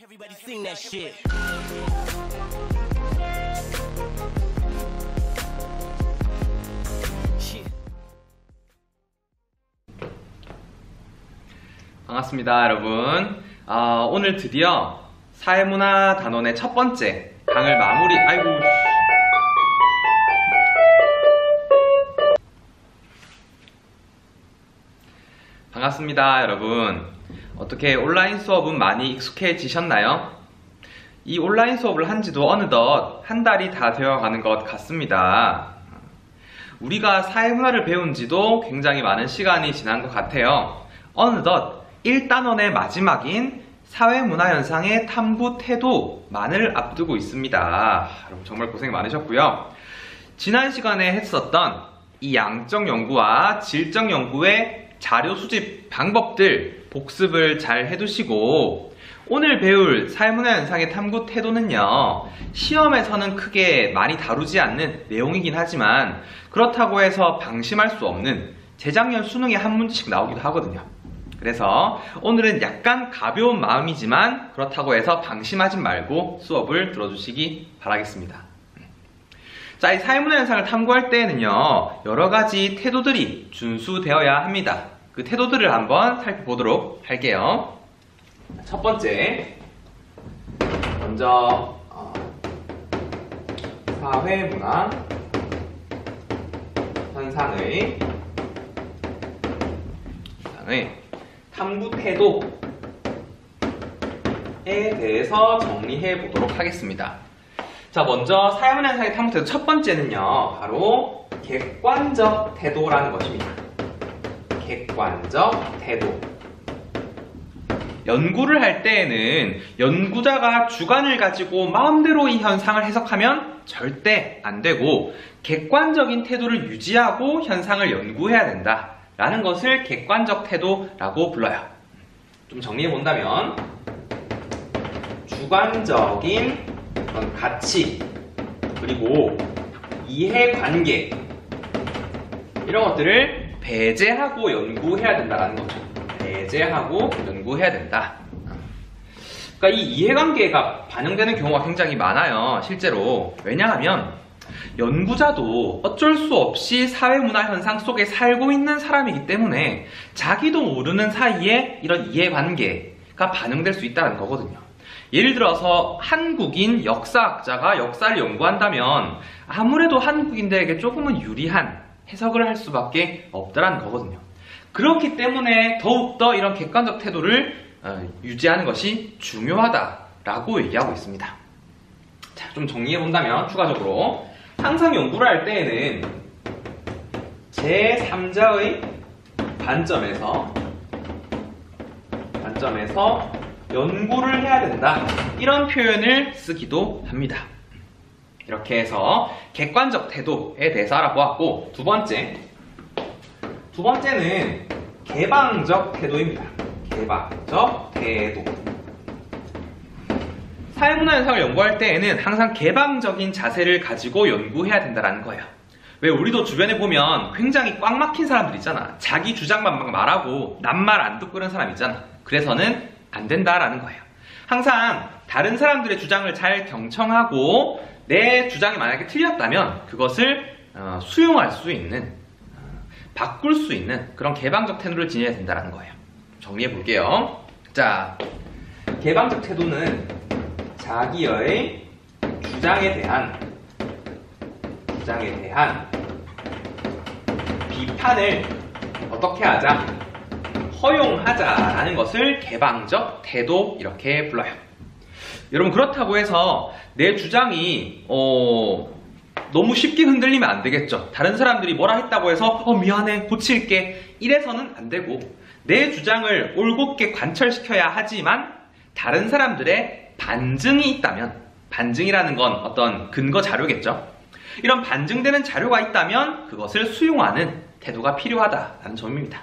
Everybody sing that shit. 반갑습니다, 여러분. 오늘 드디어 사회문화 단원의 첫 번째 강을 반갑습니다, 여러분. 어떻게 온라인 수업은 많이 익숙해지셨나요? 이 온라인 수업을 한 지도 어느덧 한 달이 다 되어가는 것 같습니다. 우리가 사회문화를 배운 지도 굉장히 많은 시간이 지난 것 같아요. 어느덧 1단원의 마지막인 사회문화현상의 탐구 태도만을 앞두고 있습니다. 여러분 정말 고생 많으셨고요. 지난 시간에 했었던 이 양적 연구와 질적 연구의 자료 수집 방법들 복습을 잘 해두시고, 오늘 배울 사회문화현상의 탐구 태도는요, 시험에서는 크게 많이 다루지 않는 내용이긴 하지만 그렇다고 해서 방심할 수 없는 재작년 수능에 한 문제씩 나오기도 하거든요. 그래서 오늘은 약간 가벼운 마음이지만 그렇다고 해서 방심하지 말고 수업을 들어주시기 바라겠습니다. 자, 이 사회문화현상을 탐구할 때에는요, 여러가지 태도들이 준수되어야 합니다. 그 태도들을 한번 살펴보도록 할게요. 첫 번째, 먼저 사회문화 현상의 탐구 태도에 대해서 정리해 보도록 하겠습니다. 자, 먼저 사회문화 현상의 탐구 태도 첫 번째는요, 바로 객관적 태도라는 것입니다. 객관적 태도. 연구를 할 때에는 연구자가 주관을 가지고 마음대로 이 현상을 해석하면 절대 안 되고, 객관적인 태도를 유지하고 현상을 연구해야 된다 라는 것을 객관적 태도라고 불러요. 좀 정리해 본다면, 주관적인 그런 가치, 그리고 이해관계, 이런 것들을 배제하고 연구해야 된다는 거죠. 배제하고 연구해야 된다. 그러니까 이 이해관계가 반영되는 경우가 굉장히 많아요, 실제로. 왜냐하면 연구자도 어쩔 수 없이 사회문화 현상 속에 살고 있는 사람이기 때문에 자기도 모르는 사이에 이런 이해관계가 반영될 수 있다는 거거든요. 예를 들어서 한국인 역사학자가 역사를 연구한다면 아무래도 한국인들에게 조금은 유리한 해석을 할 수밖에 없다는 거거든요. 그렇기 때문에 더욱더 이런 객관적 태도를 유지하는 것이 중요하다라고 얘기하고 있습니다. 자, 좀 정리해 본다면 추가적으로, 항상 연구를 할 때에는 제3자의 관점에서 연구를 해야 된다, 이런 표현을 쓰기도 합니다. 이렇게 해서 객관적 태도에 대해서 알아보았고, 두 번째는 개방적 태도입니다. 개방적 태도. 사회문화 현상을 연구할 때에는 항상 개방적인 자세를 가지고 연구해야 된다는 거예요. 왜, 우리도 주변에 보면 굉장히 꽉 막힌 사람들 있잖아. 자기 주장만 막 말하고 남말 안 듣고 그런 사람 있잖아. 그래서는 안 된다라는 거예요. 항상 다른 사람들의 주장을 잘 경청하고 내 주장이 만약에 틀렸다면 그것을 수용할 수 있는, 바꿀 수 있는 그런 개방적 태도를 지녀야 된다는 거예요. 정리해 볼게요. 자, 개방적 태도는 자기의 주장에 대한 비판을 어떻게 하자? 허용하자라는 것을 개방적 태도, 이렇게 불러요. 여러분, 그렇다고 해서 내 주장이 너무 쉽게 흔들리면 안 되겠죠. 다른 사람들이 뭐라 했다고 해서 미안해, 고칠게, 이래서는 안 되고, 내 주장을 올곧게 관철시켜야 하지만 다른 사람들의 반증이 있다면, 반증이라는 건 어떤 근거 자료겠죠. 이런 반증되는 자료가 있다면 그것을 수용하는 태도가 필요하다라는 점입니다.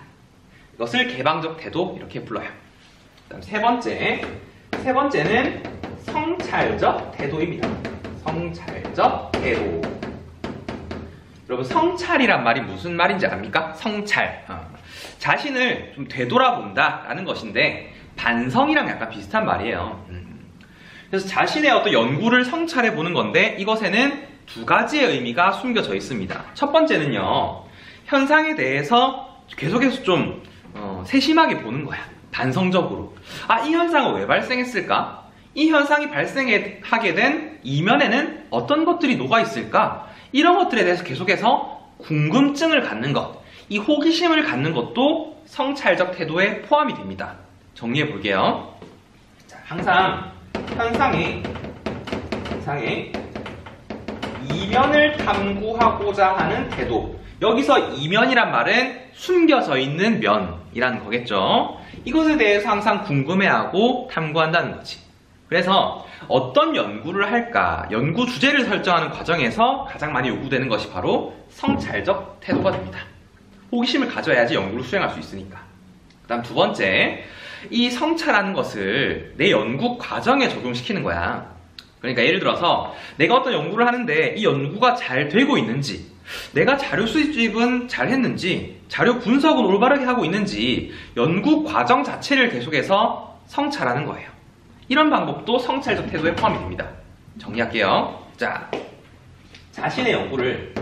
이것을 개방적 태도, 이렇게 불러요. 그다음 세 번째는 성찰적 태도입니다. 성찰적 태도. 여러분, 성찰이란 말이 무슨 말인지 압니까? 성찰. 자신을 좀 되돌아본다 라는 것인데, 반성이랑 약간 비슷한 말이에요. 그래서 자신의 어떤 연구를 성찰해 보는 건데 이것에는 두 가지의 의미가 숨겨져 있습니다. 첫 번째는요, 현상에 대해서 계속해서 좀 세심하게 보는 거야. 단성적으로. 이 현상은 왜 발생했을까? 이 현상이 발생하게 된 이면에는 어떤 것들이 녹아 있을까? 이런 것들에 대해서 계속해서 궁금증을 갖는 것, 이 호기심을 갖는 것도 성찰적 태도에 포함이 됩니다. 정리해 볼게요. 자, 항상 현상의 이면을 탐구하고자 하는 태도. 여기서 이면이란 말은 숨겨져 있는 면이라는 거겠죠. 이것에 대해서 항상 궁금해하고 탐구한다는 거지. 그래서 어떤 연구를 할까, 연구 주제를 설정하는 과정에서 가장 많이 요구되는 것이 바로 성찰적 태도가 됩니다. 호기심을 가져야지 연구를 수행할 수 있으니까. 그 다음 두 번째, 이 성찰하는 것을 내 연구 과정에 적용시키는 거야. 그러니까 예를 들어서 내가 어떤 연구를 하는데 이 연구가 잘 되고 있는지, 내가 자료 수집은 잘 했는지, 자료 분석은 올바르게 하고 있는지 연구 과정 자체를 계속해서 성찰하는 거예요. 이런 방법도 성찰적 태도에 포함이 됩니다. 정리할게요. 자, 자신의 연구를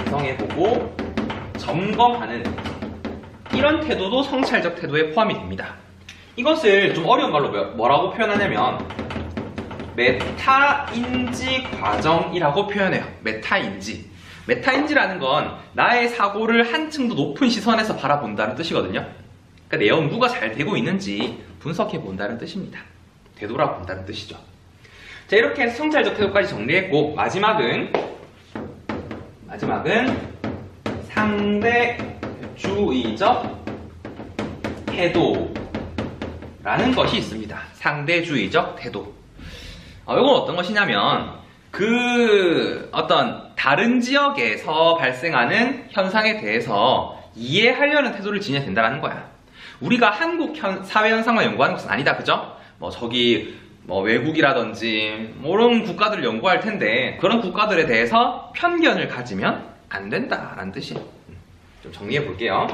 반성해보고 점검하는 이런 태도도 성찰적 태도에 포함이 됩니다. 이것을 좀 어려운 말로 뭐라고 표현하냐면 메타인지 과정이라고 표현해요. 메타인지라는 건 나의 사고를 한층 더 높은 시선에서 바라본다는 뜻이거든요. 그러니까 내 연구가 잘 되고 있는지 분석해 본다는 뜻입니다. 되돌아본다는 뜻이죠. 자, 이렇게 해서 성찰적 태도까지 정리했고, 마지막은 상대주의적 태도라는 것이 있습니다. 상대주의적 태도. 이건 어떤 것이냐면 어떤 다른 지역에서 발생하는 현상에 대해서 이해하려는 태도를 지녀야 된다는 거야. 우리가 한국 사회 현상만 연구하는 것은 아니다, 그죠? 외국이라든지 이런 국가들을 연구할 텐데 그런 국가들에 대해서 편견을 가지면 안 된다라는 뜻이에요. 좀 정리해 볼게요.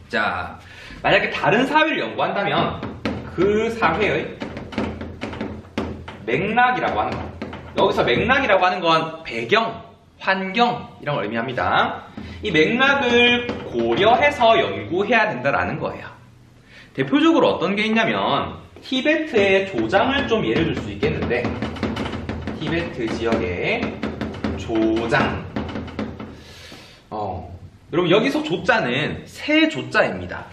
자, 만약에 다른 사회를 연구한다면 그 사회의 맥락이라고 하는 것, 여기서 맥락이라고 하는 건 배경, 환경 이런 걸 의미합니다. 이 맥락을 고려해서 연구해야 된다라는 거예요. 대표적으로 어떤 게 있냐면 티베트의 조장을 좀 예를 들 수 있겠는데, 티베트 지역의 조장. 여러분, 여기서 조자는 새 조자입니다.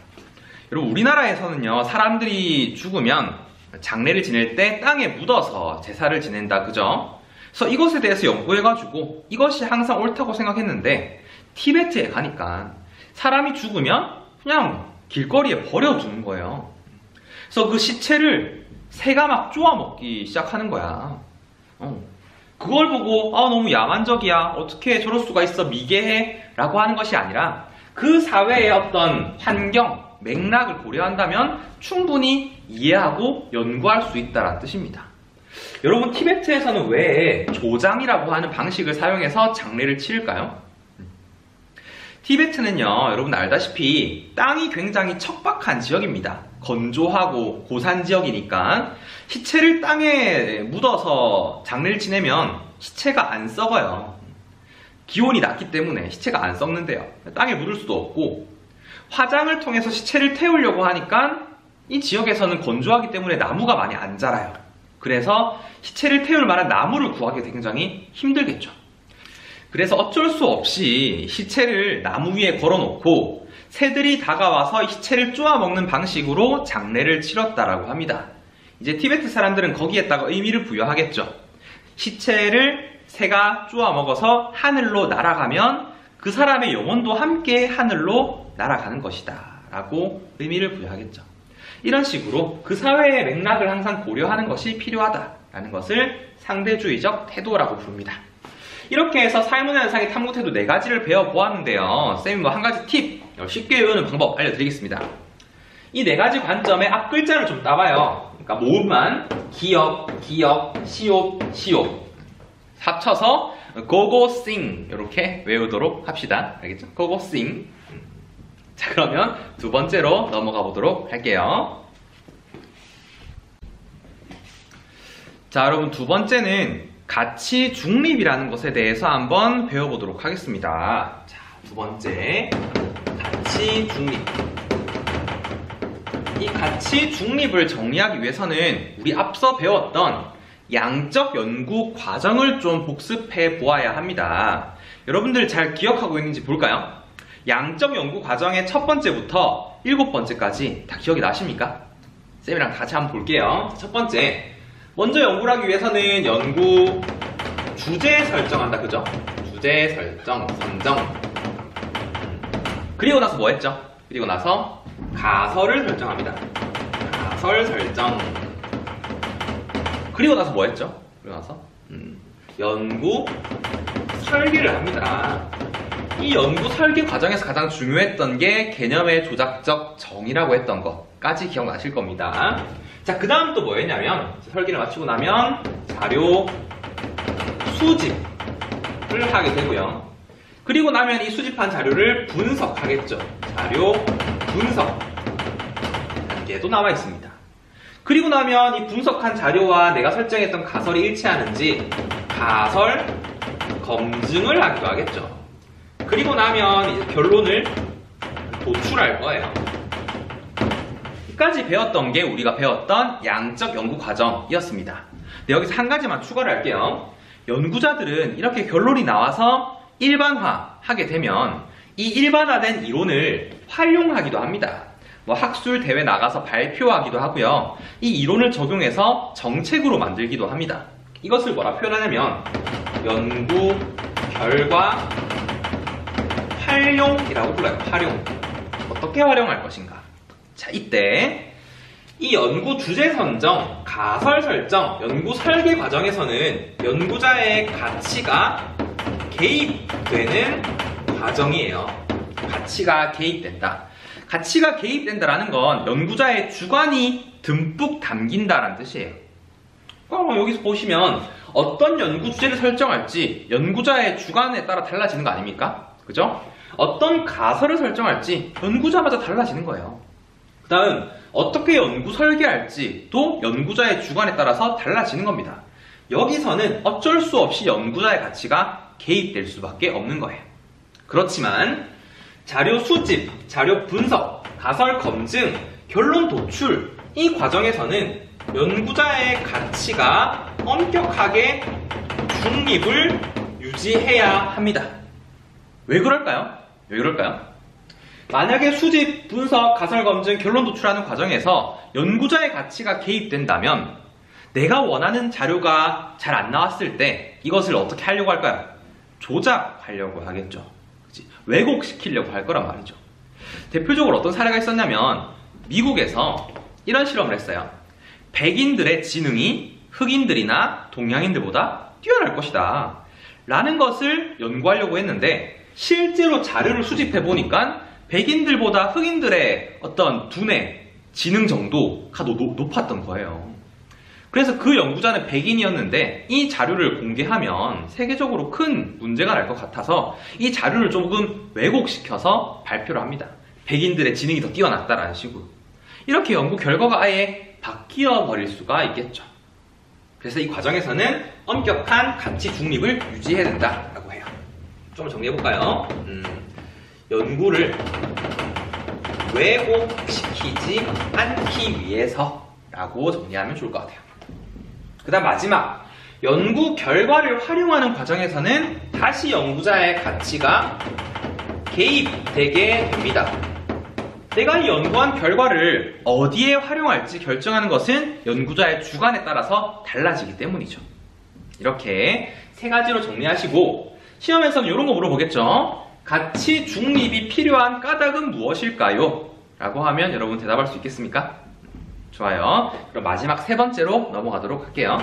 여러분, 우리나라에서는요, 사람들이 죽으면 장례를 지낼 때 땅에 묻어서 제사를 지낸다, 그죠? 그래서 이것에 대해서 연구해가지고 이것이 항상 옳다고 생각했는데, 티베트에 가니까 사람이 죽으면 그냥 길거리에 버려두는 거예요. 그래서 그 시체를 새가 막 쪼아 먹기 시작하는 거야. 그걸 보고 너무 야만적이야, 어떻게 저럴 수가 있어, 미개해 라고 하는 것이 아니라 그 사회의 어떤 환경, 맥락을 고려한다면 충분히 이해하고 연구할 수 있다는 뜻입니다. 여러분, 티베트에서는 왜 조장이라고 하는 방식을 사용해서 장례를 치를까요? 티베트는요, 여러분 알다시피 땅이 굉장히 척박한 지역입니다. 건조하고 고산 지역이니까 시체를 땅에 묻어서 장례를 지내면 시체가 안 썩어요. 기온이 낮기 때문에 시체가 안 썩는데요. 땅에 묻을 수도 없고, 화장을 통해서 시체를 태우려고 하니까 이 지역에서는 건조하기 때문에 나무가 많이 안 자라요. 그래서 시체를 태울 만한 나무를 구하기 굉장히 힘들겠죠. 그래서 어쩔 수 없이 시체를 나무 위에 걸어놓고 새들이 다가와서 이 시체를 쪼아 먹는 방식으로 장례를 치렀다라고 합니다. 이제 티베트 사람들은 거기에다가 의미를 부여하겠죠. 시체를 새가 쪼아 먹어서 하늘로 날아가면 그 사람의 영혼도 함께 하늘로 날아가는 것이다 라고 의미를 부여하겠죠. 이런 식으로 그 사회의 맥락을 항상 고려하는 것이 필요하다라는 것을 상대주의적 태도라고 부릅니다. 이렇게 해서 사회문화현상의 탐구태도 4가지를 배워보았는데요. 쌤이 한 가지 팁, 쉽게 외우는 방법 알려드리겠습니다. 이 4가지 관점의 앞 글자를 좀 따봐요. 그러니까 모음만 기역, 시옷 합쳐서 go go sing 이렇게 외우도록 합시다. 알겠죠? go go sing. 자, 그러면 두 번째로 넘어가 보도록 할게요. 자, 여러분 두 번째는 가치 중립이라는 것에 대해서 한번 배워보도록 하겠습니다. 자, 두 번째, 가치 중립. 이 가치 중립을 정리하기 위해서는 우리 앞서 배웠던 양적 연구 과정을 좀 복습해 보아야 합니다. 여러분들 잘 기억하고 있는지 볼까요? 양적 연구 과정의 첫 번째부터 일곱 번째까지 다 기억이 나십니까? 쌤이랑 같이 한번 볼게요. 첫 번째, 먼저 연구를 하기 위해서는 연구 주제 설정한다. 그죠? 주제 설정, 선정. 그리고 나서 뭐 했죠? 그리고 나서 가설을 설정합니다. 가설 설정. 그리고 나서 뭐 했죠? 그리고 나서 연구 설계를 합니다. 이 연구 설계 과정에서 가장 중요했던 게 개념의 조작적 정의라고 했던 것까지 기억나실 겁니다. 자, 그 다음 또 뭐 했냐면 설계를 마치고 나면 자료 수집을 하게 되고요. 그리고 나면 이 수집한 자료를 분석하겠죠. 자료 분석 단계도 나와 있습니다. 그리고 나면 이 분석한 자료와 내가 설정했던 가설이 일치하는지 가설 검증을 하기도 하겠죠. 그리고 나면 이제 결론을 도출할 거예요. 여기까지 배웠던 게 우리가 배웠던 양적 연구 과정이었습니다. 근데 여기서 한 가지만 추가를 할게요. 연구자들은 이렇게 결론이 나와서 일반화하게 되면 이 일반화된 이론을 활용하기도 합니다. 뭐 학술 대회 나가서 발표하기도 하고요. 이 이론을 적용해서 정책으로 만들기도 합니다. 이것을 뭐라 표현하냐면 연구 결과 활용이라고 불러요. 활용. 어떻게 활용할 것인가? 자, 이때 이 연구 주제 선정, 가설 설정, 연구 설계 과정에서는 연구자의 가치가 개입되는 과정이에요. 가치가 개입된다. 가치가 개입된다라는 건 연구자의 주관이 듬뿍 담긴다라는 뜻이에요. 여기서 보시면 어떤 연구 주제를 설정할지 연구자의 주관에 따라 달라지는 거 아닙니까? 그죠? 어떤 가설을 설정할지 연구자마다 달라지는 거예요. 그 다음 어떻게 연구 설계할지 또 연구자의 주관에 따라서 달라지는 겁니다. 여기서는 어쩔 수 없이 연구자의 가치가 개입될 수밖에 없는 거예요. 그렇지만 자료 수집, 자료 분석, 가설 검증, 결론 도출 이 과정에서는 연구자의 가치가 엄격하게 중립을 유지해야 합니다. 왜 그럴까요? 왜 그럴까요? 만약에 수집, 분석, 가설 검증, 결론 도출하는 과정에서 연구자의 가치가 개입된다면 내가 원하는 자료가 잘 안 나왔을 때 이것을 어떻게 하려고 할까요? 조작하려고 하겠죠. 그치? 왜곡시키려고 할 거란 말이죠. 대표적으로 어떤 사례가 있었냐면 미국에서 이런 실험을 했어요. 백인들의 지능이 흑인들이나 동양인들보다 뛰어날 것이다 라는 것을 연구하려고 했는데 실제로 자료를 수집해 보니까 백인들보다 흑인들의 어떤 두뇌, 지능 정도가 높았던 거예요. 그래서 그 연구자는 백인이었는데 이 자료를 공개하면 세계적으로 큰 문제가 날 것 같아서 이 자료를 조금 왜곡시켜서 발표를 합니다. 백인들의 지능이 더 뛰어났다라는 식으로. 이렇게 연구 결과가 아예 바뀌어 버릴 수가 있겠죠. 그래서 이 과정에서는 엄격한 가치 중립을 유지해야 된다라고 해요. 좀 정리해볼까요? 연구를 왜곡시키지 않기 위해서라고 정리하면 좋을 것 같아요. 그 다음 마지막, 연구 결과를 활용하는 과정에서는 다시 연구자의 가치가 개입되게 됩니다. 내가 이 연구한 결과를 어디에 활용할지 결정하는 것은 연구자의 주관에 따라서 달라지기 때문이죠. 이렇게 세 가지로 정리하시고 시험에서는 이런 거 물어보겠죠. 가치 중립이 필요한 까닭은 무엇일까요? 라고 하면 여러분 대답할 수 있겠습니까? 좋아요. 그럼 마지막 세 번째로 넘어가도록 할게요.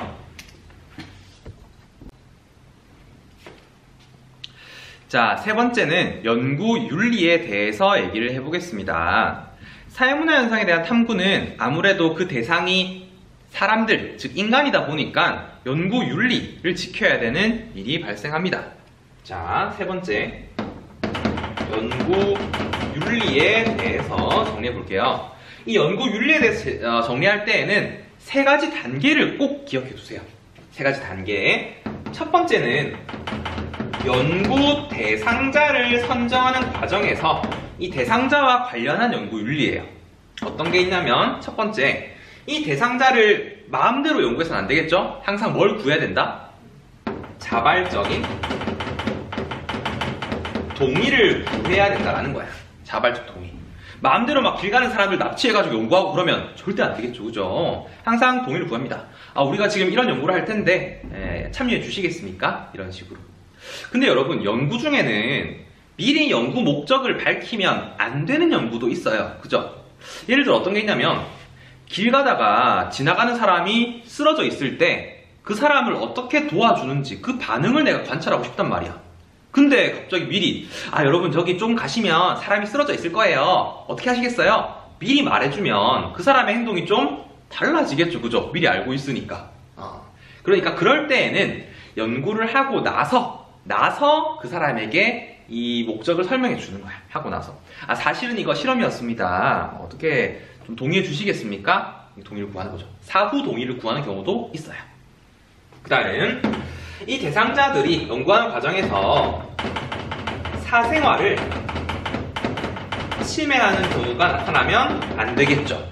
자, 세 번째는 연구 윤리에 대해서 얘기를 해보겠습니다. 사회문화 현상에 대한 탐구는 아무래도 그 대상이 사람들, 즉 인간이다 보니까 연구 윤리를 지켜야 되는 일이 발생합니다. 자, 세 번째, 연구 윤리에 대해서 정리해 볼게요. 이 연구 윤리에 대해서 정리할 때에는 세 가지 단계를 꼭 기억해 두세요. 세 가지 단계. 첫 번째는 연구 대상자를 선정하는 과정에서 이 대상자와 관련한 연구 윤리예요. 어떤 게 있냐면 첫 번째, 이 대상자를 마음대로 연구해서는 안 되겠죠? 항상 뭘 구해야 된다? 자발적인 동의를 구해야 된다라는 거야. 자발적 동의. 마음대로 막 길 가는 사람들 납치해가지고 연구하고 그러면 절대 안 되겠죠, 그죠? 항상 동의를 구합니다. 우리가 지금 이런 연구를 할 텐데 참여해 주시겠습니까? 이런 식으로. 근데 여러분, 연구 중에는 미리 연구 목적을 밝히면 안 되는 연구도 있어요, 그죠? 예를 들어 어떤 게 있냐면 길 가다가 지나가는 사람이 쓰러져 있을 때 그 사람을 어떻게 도와주는지 그 반응을 내가 관찰하고 싶단 말이야. 근데 갑자기 미리 여러분 저기 좀 가시면 사람이 쓰러져 있을 거예요. 어떻게 하시겠어요? 미리 말해주면 그 사람의 행동이 좀 달라지겠죠, 그죠? 미리 알고 있으니까. 그러니까 그럴 때에는 연구를 하고 나서 그 사람에게 이 목적을 설명해 주는 거야. 하고 나서 사실은 이거 실험이었습니다. 어떻게 좀 동의해 주시겠습니까? 동의를 구하는 거죠. 사후 동의를 구하는 경우도 있어요. 그 다음, 이 대상자들이 연구하는 과정에서 사생활을 침해하는 경우가 나타나면 안 되겠죠.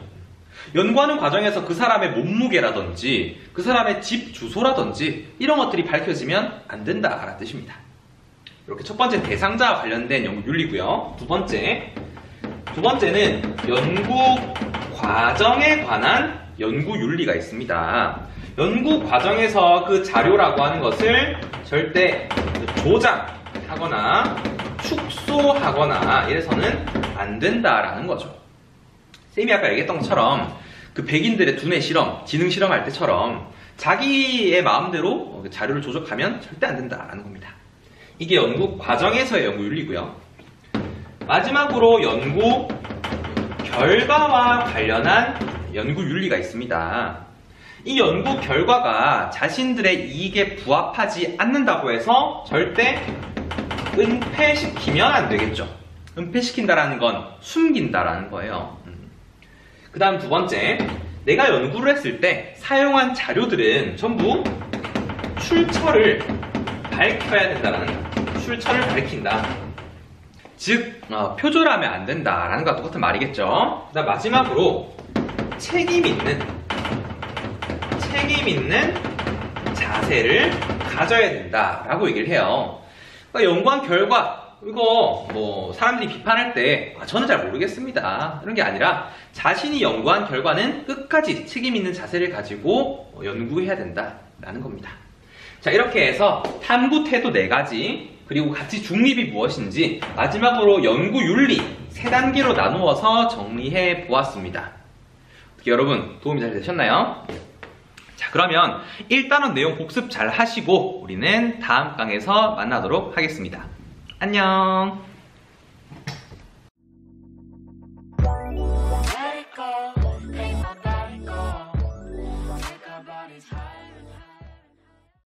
연구하는 과정에서 그 사람의 몸무게라든지 그 사람의 집 주소라든지 이런 것들이 밝혀지면 안 된다라는 뜻입니다. 이렇게 첫 번째 대상자와 관련된 연구 윤리고요. 두 번째는 연구 과정에 관한 연구 윤리가 있습니다. 연구 과정에서 그 자료라고 하는 것을 절대 조작하거나 축소하거나 이래서는 안 된다라는 거죠. 쌤이 아까 얘기했던 것처럼 그 백인들의 두뇌 실험, 지능 실험할 때처럼 자기의 마음대로 자료를 조작하면 절대 안 된다라는 겁니다. 이게 연구 과정에서의 연구 윤리고요. 마지막으로 연구 결과와 관련한 연구 윤리가 있습니다. 이 연구 결과가 자신들의 이익에 부합하지 않는다고 해서 절대 은폐시키면 안 되겠죠. 은폐시킨다라는 건 숨긴다라는 거예요. 그 다음 두 번째, 내가 연구를 했을 때 사용한 자료들은 전부 출처를 밝혀야 된다라는 거예요. 출처를 밝힌다. 즉, 표절하면 안 된다라는 것과 똑같은 말이겠죠. 그 다음 마지막으로 책임 있는 자세를 가져야 된다라고 얘기를 해요. 그러니까 연구한 결과, 이거 사람들이 비판할 때 저는 잘 모르겠습니다 이런 게 아니라 자신이 연구한 결과는 끝까지 책임 있는 자세를 가지고 연구해야 된다라는 겁니다. 자, 이렇게 해서 탐구 태도 4가지, 그리고 가치 중립이 무엇인지, 마지막으로 연구 윤리 3단계로 나누어서 정리해 보았습니다. 어떻게 여러분 도움이 잘 되셨나요? 자, 그러면 1단원 내용 복습 잘 하시고 우리는 다음 강에서 만나도록 하겠습니다. 안녕.